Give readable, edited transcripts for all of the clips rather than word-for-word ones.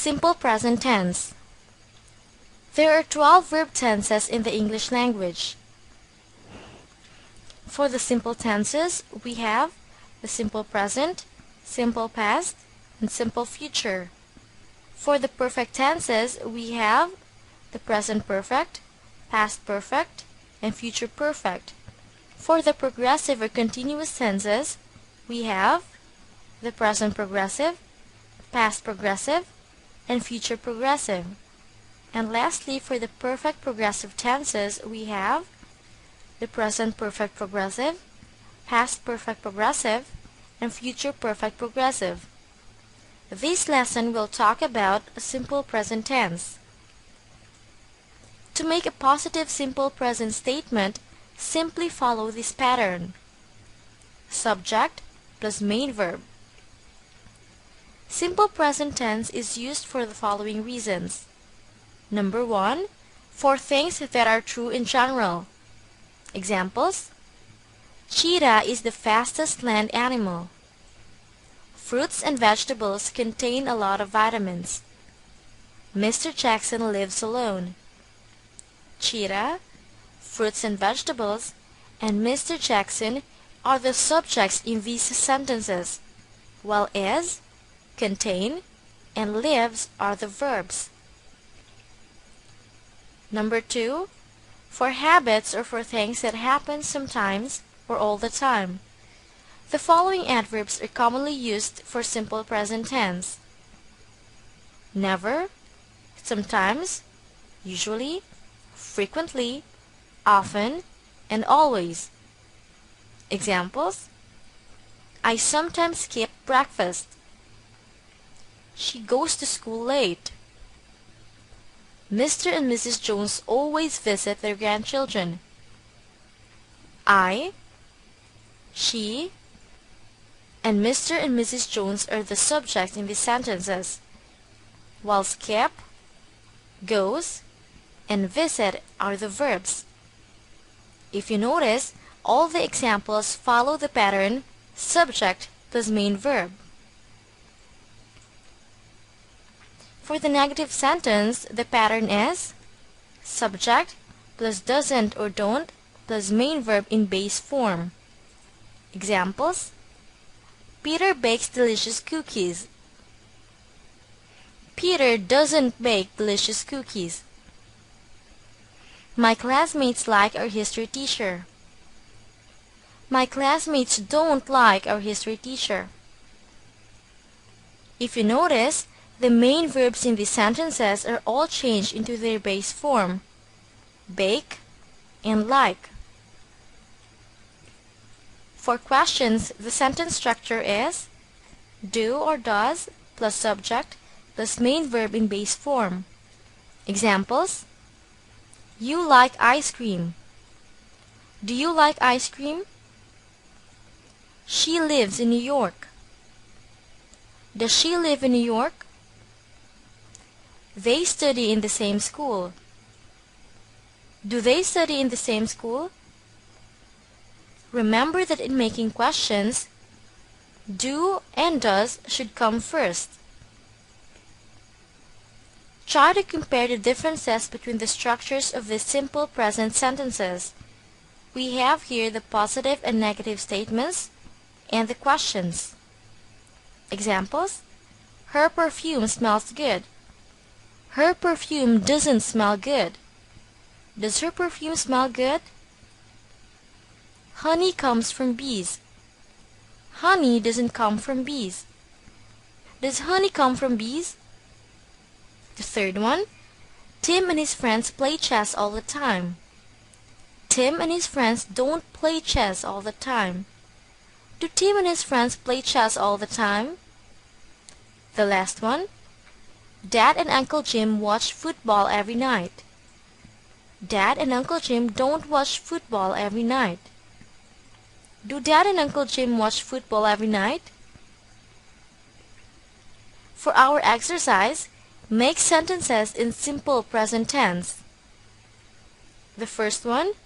Simple present tense. There are 12 verb tenses in the English language. For the simple tenses, we have the simple present, simple past, and simple future. For the perfect tenses, we have the present perfect, past perfect, and future perfect. For the progressive or continuous tenses, we have the present progressive, past progressive, and future progressive. And lastly, for the perfect progressive tenses, we have the present perfect progressive, past perfect progressive, and future perfect progressive. This lesson will talk about a simple present tense. To make a positive simple present statement, simply follow this pattern. Subject plus main verb. Simple present tense is used for the following reasons. Number 1, for things that are true in general. Examples: cheetah is the fastest land animal. Fruits and vegetables contain a lot of vitamins. Mr. Jackson lives alone. Cheetah, fruits and vegetables, and Mr. Jackson are the subjects in these sentences, while is, contain, and lives are the verbs. Number 2, for habits or for things that happen sometimes or all the time. The following adverbs are commonly used for simple present tense: never, sometimes, usually, frequently, often, and always. Examples: I sometimes skip breakfast. She goes to school late. Mr. and Mrs. Jones always visit their grandchildren. I, she, and Mr. and Mrs. Jones are the subjects in these sentences, while skip, goes, and visit are the verbs. If you notice, all the examples follow the pattern subject plus main verb. For the negative sentence, the pattern is subject plus doesn't or don't plus main verb in base form. Examples: Peter bakes delicious cookies. Peter doesn't bake delicious cookies. My classmates like our history teacher. My classmates don't like our history teacher. If you notice, the main verbs in these sentences are all changed into their base form, bake and like. For questions, the sentence structure is do or does plus subject plus main verb in base form. Examples: you like ice cream. Do you like ice cream? She lives in New York. Does she live in New York? They study in the same school. Do they study in the same school? Remember that in making questions, do and does should come first. Try to compare the differences between the structures of these simple present sentences. We have here the positive and negative statements and the questions. Examples: her perfume smells good. Her perfume doesn't smell good. Does her perfume smell good? Honey comes from bees. Honey doesn't come from bees. Does honey come from bees? The third one: Tim and his friends play chess all the time. Tim and his friends don't play chess all the time. Do Tim and his friends play chess all the time? The last one: Dad and Uncle Jim watch football every night. Dad and Uncle Jim don't watch football every night. Do Dad and Uncle Jim watch football every night? For our exercise, make sentences in simple present tense. The first one: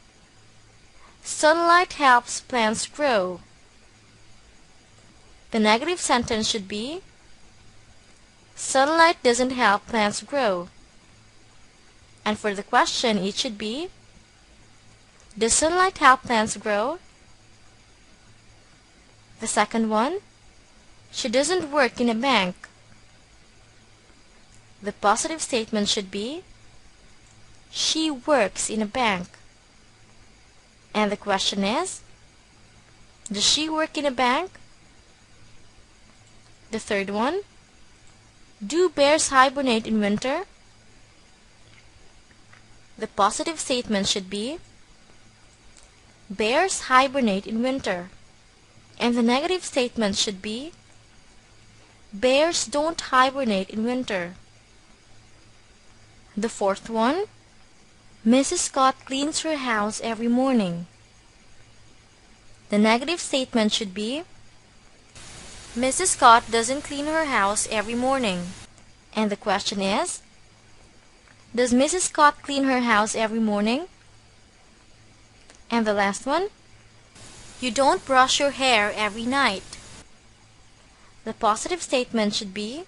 sunlight helps plants grow. The negative sentence should be Sunlight doesn't help plants grow. And for the question, it should be, does sunlight help plants grow? The second one, she doesn't work in a bank. The positive statement should be, she works in a bank. And the question is, does she work in a bank? The third one, do bears hibernate in winter? The positive statement should be, bears hibernate in winter. And the negative statement should be, bears don't hibernate in winter. The fourth one, Mrs. Scott cleans her house every morning. The negative statement should be, Mrs. Scott doesn't clean her house every morning. And the question is, does Mrs. Scott clean her house every morning? And the last one, you don't brush your hair every night. The positive statement should be,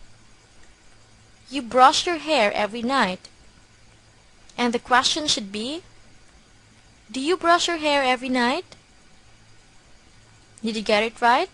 you brush your hair every night. And the question should be, do you brush your hair every night? Did you get it right?